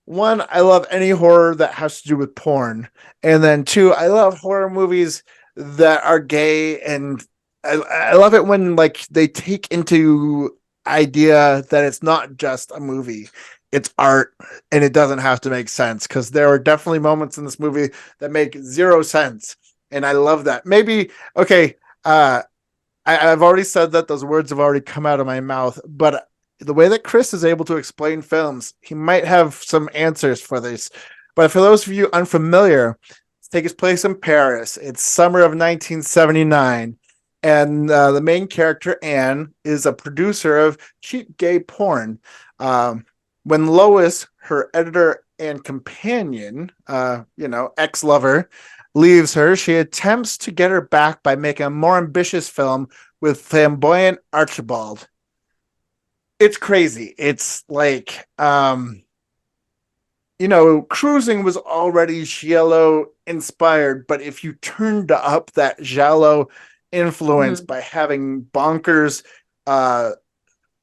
one, I love any horror that has to do with porn, and then two, I love horror movies that are gay, and I love it when like they take into idea that it's not just a movie, it's art, and it doesn't have to make sense because there are definitely moments in this movie that make zero sense, and I love that. Maybe okay, I've already said that those words have already come out of my mouth, but the way that Chris is able to explain films, he might have some answers for this. But for those of you unfamiliar, it takes place in Paris. It's summer of 1979. And the main character, Anne, is a producer of cheap gay porn. When Lois, her editor and companion, ex-lover, leaves her, she attempts to get her back by making a more ambitious film with flamboyant Archibald. It's crazy. It's like, Cruising was already Giallo inspired, but if you turned up that Giallo influence by having bonkers,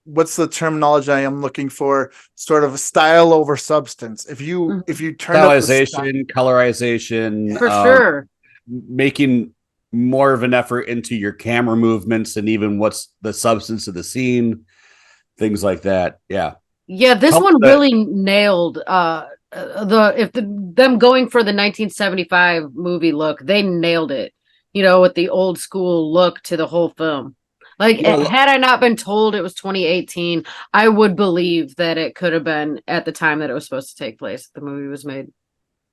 what's the terminology I am looking for? Sort of style over substance. If you turn up colorization, for sure, making more of an effort into your camera movements and even what's the substance of the scene. Things like that. Yeah. This one really nailed them going for the 1975 movie look. They nailed it, with the old school look to the whole film. Like, had I not been told it was 2018, I would believe that it could have been at the time that it was supposed to take place. The movie was made.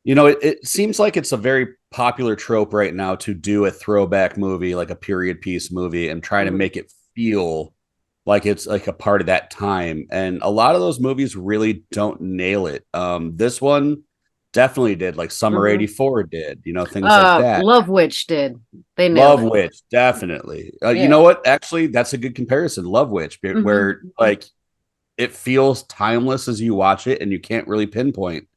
It seems like it's a very popular trope right now to do a throwback movie, like a period piece movie, and try to make it feel like it's like a part of that time. And a lot of those movies really don't nail it. This one definitely did, like Summer 84 did, things like that. Love Witch did. They nailed Love Witch, definitely. You know what? Actually, that's a good comparison. Love Witch, where like it feels timeless as you watch it and you can't really pinpoint.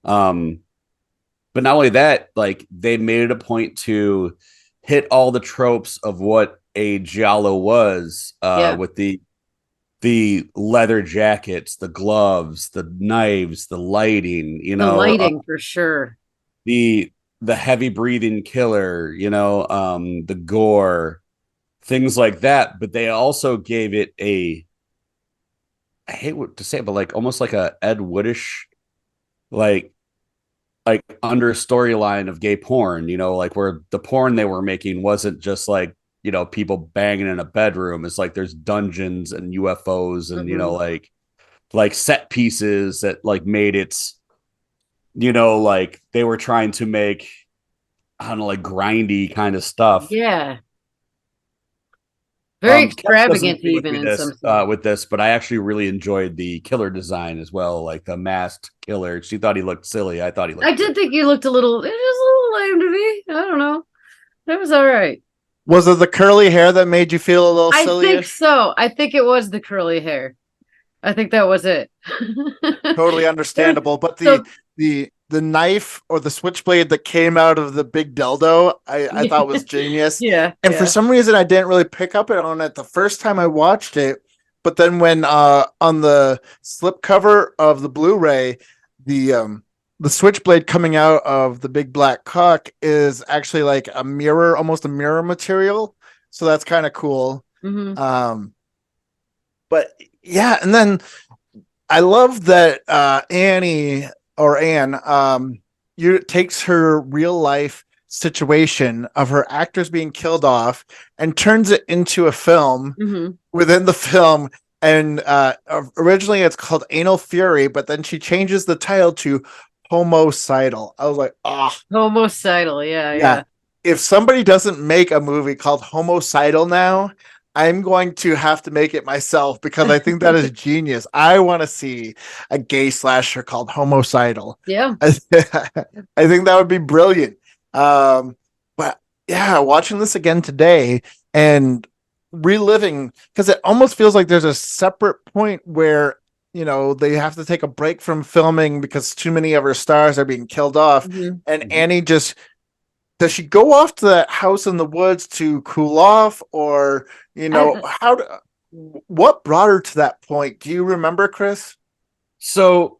But not only that, like they made it a point to hit all the tropes of what a giallo was, with the leather jackets, the gloves, the knives, the lighting, The lighting for sure. the heavy breathing killer, the gore, things like that. But they also gave it I hate what to say, but like almost like a Ed Woodish, like under storyline of gay porn, like where the porn they were making wasn't just like, people banging in a bedroom. It's like there's dungeons and UFOs and, like set pieces that like made it, like they were trying to make, I don't know, like grindy kind of stuff. Yeah. Very extravagant Agree with even me in some sense. with this, but I actually really enjoyed the killer design as well, like the masked killer. She thought he looked silly. I thought he looked I did think you looked it was a little lame to me. I don't know. That was all right. Was it the curly hair that made you feel a little silly? I think so. I think it was the curly hair. I think that was it. Totally understandable. But So- the knife or the switchblade that came out of the big dildo, I thought was genius. Yeah. And for some reason, I didn't really pick up on it the first time I watched it. But then when on the slipcover of the Blu-ray, the switchblade coming out of the big black cock is actually like a mirror, almost a mirror material. So that's kind of cool. Mhm. But yeah, and then I love that Anne takes her real life situation of her actors being killed off and turns it into a film Mhm. within the film. And originally it's called Anal Fury, but then she changes the title to Homicidal. I was like, Homicidal, yeah. yeah. If somebody doesn't make a movie called Homicidal now, I'm going to have to make it myself because I think that is genius. I want to see a gay slasher called Homicidal. Yeah. I think that would be brilliant. But yeah, watching this again today and reliving, because it almost feels like there's a separate point where they have to take a break from filming because too many of her stars are being killed off. Mhm. And Annie does she go off to that house in the woods to cool off, or what brought her to that point? Do you remember, Chris? So,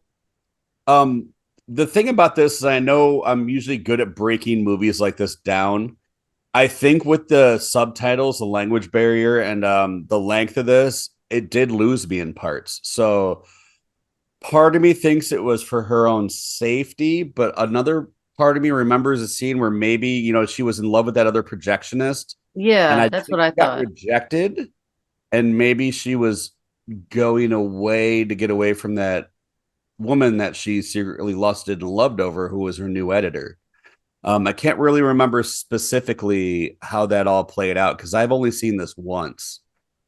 the thing about this is I know I'm usually good at breaking movies like this down. I think with the subtitles, the language barrier, and the length of this, it did lose me in parts. So part of me thinks it was for her own safety, but another part of me remembers a scene where maybe, she was in love with that other projectionist. Yeah, and that's think what I got thought. rejected, and maybe she was going away to get away from that woman that she secretly lusted and loved over, who was her new editor. I can't really remember specifically how that all played out because I've only seen this once,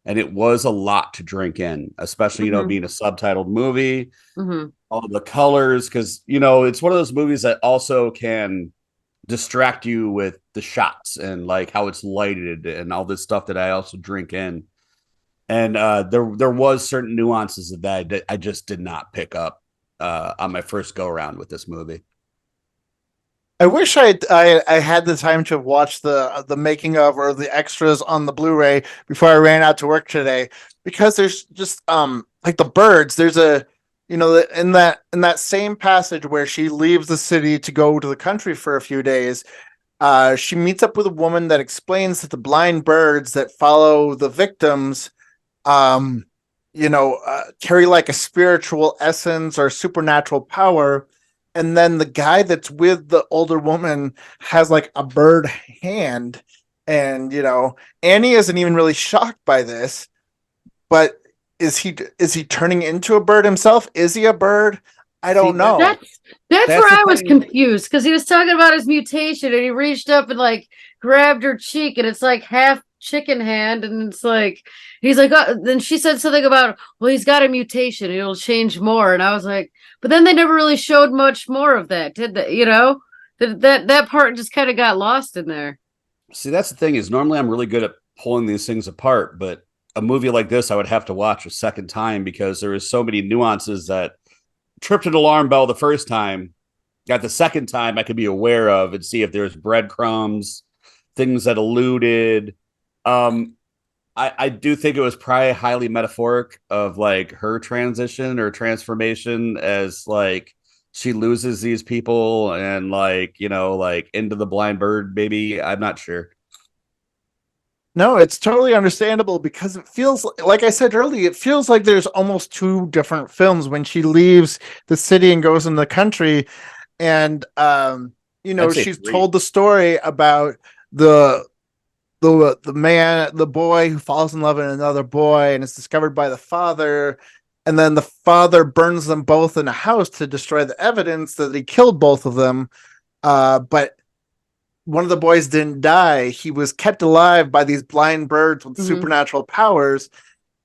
and it was a lot to drink in, especially, Mhm. being a subtitled movie, Mhm. all the colors, because, it's one of those movies that also can distract you with the shots and like how it's lighted and all this stuff that I also drink in. And there was certain nuances of that I just did not pick up on my first go around with this movie. I wish I had the time to watch the making of or the extras on the Blu-ray before I ran out to work today, because there's just like the birds. There's a in that same passage where she leaves the city to go to the country for a few days. She meets up with a woman that explains that the blind birds that follow the victims, carry like a spiritual essence or supernatural power. And then the guy that's with the older woman has like a bird hand. And, Annie isn't even really shocked by this, but is he turning into a bird himself? Is he a bird? I don't know. That's where the I was thing. confused, because he was talking about his mutation and he reached up and like grabbed her cheek and it's like half chicken hand, and it's like he's like, oh, then she said something about, well, he's got a mutation, it'll change more, and I was like, but then they never really showed much more of that, did they? That part just kind of got lost in there. See, that's the thing, is normally I'm really good at pulling these things apart, but a movie like this I would have to watch a second time because there is so many nuances that tripped an alarm bell the first time. At the second time, I could be aware of and see if there's breadcrumbs, things that alluded. I do think it was probably highly metaphoric of like her transition or transformation as like she loses these people and like, like into the blind bird, maybe. I'm not sure. No, it's totally understandable because it feels like I said earlier, it feels like there's almost two different films when she leaves the city and goes in the country. And I'd say she's three. told the story about the the boy who falls in love with another boy and is discovered by the father, and then the father burns them both in a house to destroy the evidence that he killed both of them. But one of the boys didn't die. He was kept alive by these blind birds with supernatural powers.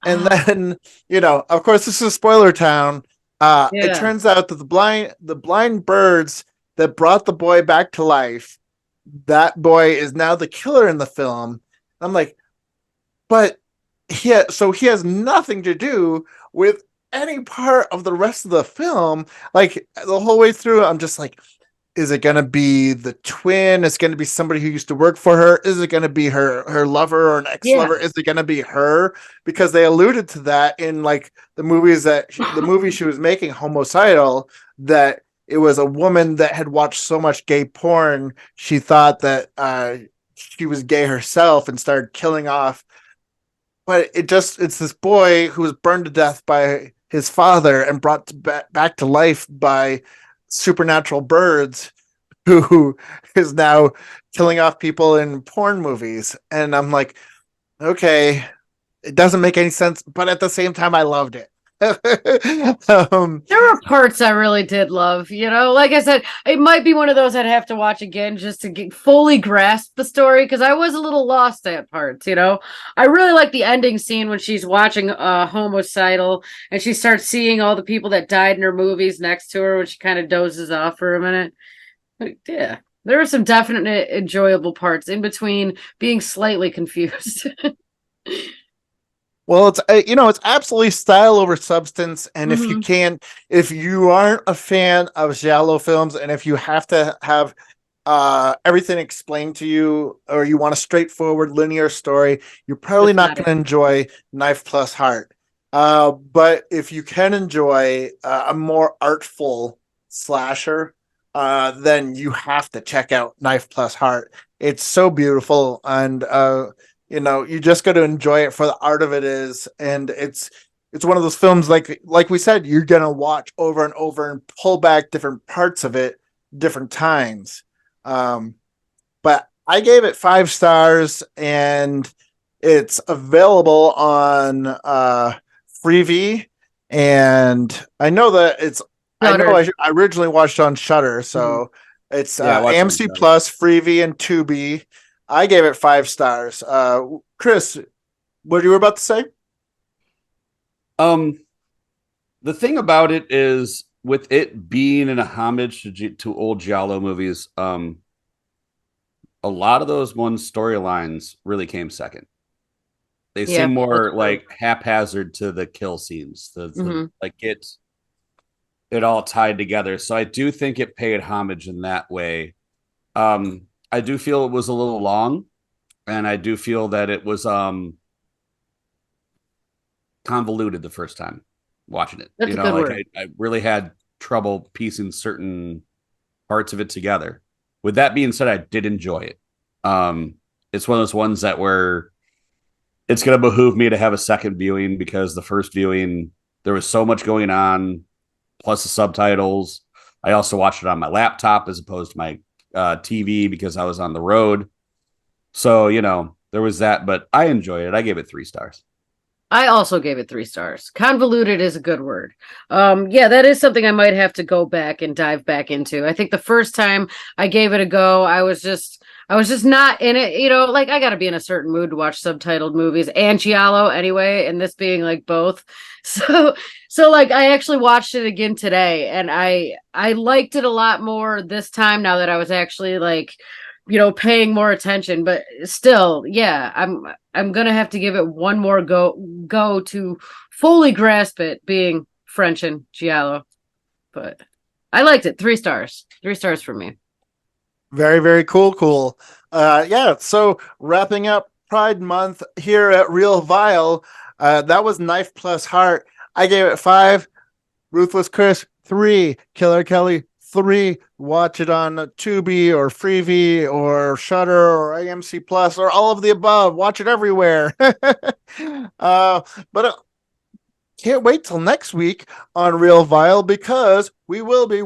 And then, of course, this is spoiler town. It Yeah. turns out that the blind birds that brought the boy back to life, that boy is now the killer in the film. I'm like, but he has nothing to do with any part of the rest of the film. Like the whole way through, I'm just like, is it going to be the twin? Is it going to be somebody who used to work for her? Is it going to be her lover or an ex-lover? Yeah. Is it going to be her? Because they alluded to that in like the movie she was making, Homicidal, that it was a woman that had watched so much gay porn, she thought that she was gay herself and started killing off. But it's this boy who was burned to death by his father and brought back to life by supernatural birds, who is now killing off people in porn movies. And I'm like, okay, it doesn't make any sense, but at the same time, I loved it. There were parts I really did love, like I said, it might be one of those I'd have to watch again just to fully grasp the story, because I was a little lost at parts. I really like the ending scene when she's watching Homicidal and she starts seeing all the people that died in her movies next to her when she kind of dozes off for a minute. But, yeah, there were some definite enjoyable parts in between being slightly confused. Well, it's absolutely style over substance, and if you aren't a fan of giallo films, and if you have to have everything explained to you, or you want a straightforward linear story, you're probably not going to enjoy KNIFE+HEART. But if you can enjoy a more artful slasher, then you have to check out KNIFE+HEART. It's so beautiful, and you just got to enjoy it for the art of it is, and it's one of those films like we said, you're gonna watch over and over and pull back different parts of it different times. But I gave it 5 stars, and it's available on Freevee, and I know that I originally watched on Shudder, so it's AMC Plus, Freevee, and Tubi. I gave it 5 stars. Chris, what you were about to say? The thing about it is, with it being an homage to old giallo movies, a lot of those storylines really came second. They seem more like haphazard to the kill scenes, like it all tied together. So I do think it paid homage in that way. I do feel it was a little long, and I do feel that it was convoluted the first time watching it. That's a good word. I really had trouble piecing certain parts of it together. With that being said, I did enjoy it. It's one of those ones that where it's going to behoove me to have a second viewing, because the first viewing, there was so much going on, plus the subtitles. I also watched it on my laptop as opposed to my TV because I was on the road. So, there was that, but I enjoyed it. I gave it 3 stars. I also gave it 3 stars. Convoluted is a good word. That is something I might have to go back and dive back into. I think the first time I gave it a go, I was just not in it. Like I got to be in a certain mood to watch subtitled movies and giallo anyway, and this being like both. So like I actually watched it again today, and I liked it a lot more this time now that I was actually like, paying more attention. But still, yeah, I'm gonna have to give it one more go to fully grasp it, being French and giallo. But I liked it. 3 stars. 3 stars for me. Very, very cool. Yeah, so wrapping up Pride Month here at Real Vile, that was Knife Plus Heart. I gave it 5. Ruthless Chris 3. Killer Kelly 3. Watch it on Tubi or Freevee or Shutter or AMC Plus or all of the above. Watch it everywhere. But can't wait till next week on Real Vile because we will be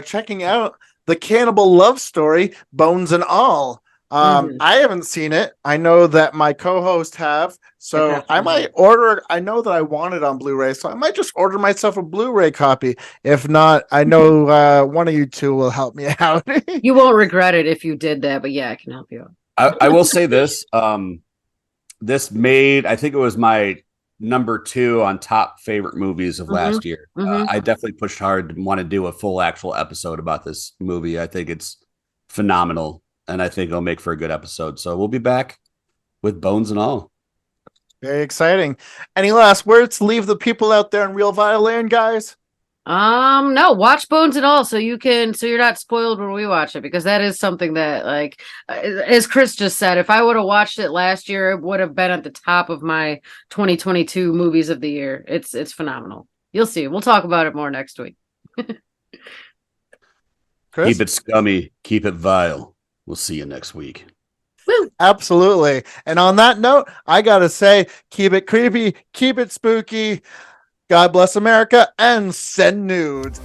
checking out the Cannibal Love Story, Bones and All. I haven't seen it. I know that my co-host have, so I might order. I know that I want it on Blu-ray, so I might just order myself a Blu-ray copy. If not, I know one of you two will help me out. You won't regret it if you did that, but yeah, I can help you out. I will say this. This made, I think it was my number 2 on top favorite movies of last year. I definitely pushed hard and want to do a full actual episode about this movie. I think it's phenomenal, and I think it'll make for a good episode. So we'll be back with Bones and All. Very exciting. Any last words to leave the people out there in Real Vile Land, guys? No, watch Bones and All so you're not spoiled when we watch it, because that is something that, like, as Chris just said, if I would have watched it last year, it would have been at the top of my 2022 movies of the year. It's phenomenal. You'll see. We'll talk about it more next week. Chris? Keep it scummy, keep it vile. We'll see you next week. Woo. Absolutely. And on that note, I gotta say, keep it creepy, keep it spooky. God bless America, and send nudes.